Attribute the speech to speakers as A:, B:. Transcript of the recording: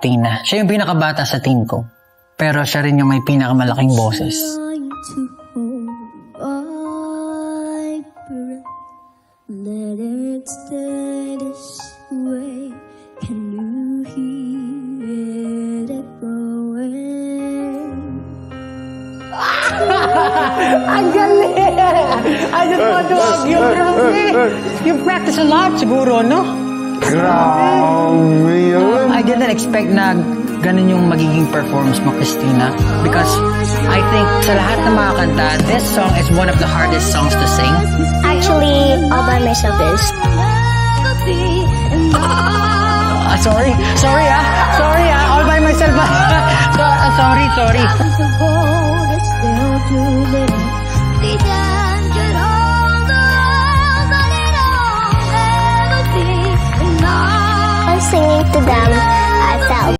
A: Tina. Siya yung pinakabata sa team ko. Pero siya rin yung may pinakamalaking boses.
B: Let it stay this way. Can you hear it growing?
A: Ang galing! I just want to hug you, grabe! You practice a lot siguro, no?
C: Grabe yun.
A: I didn't expect na ganun yung magiging performance mo, Christina. Because I think sa lahat ng mga kanta, this song is one of the hardest songs to sing.
B: Actually, All By Myself is.
A: Sorry, all by myself. Sorry.
B: Singing to them, I felt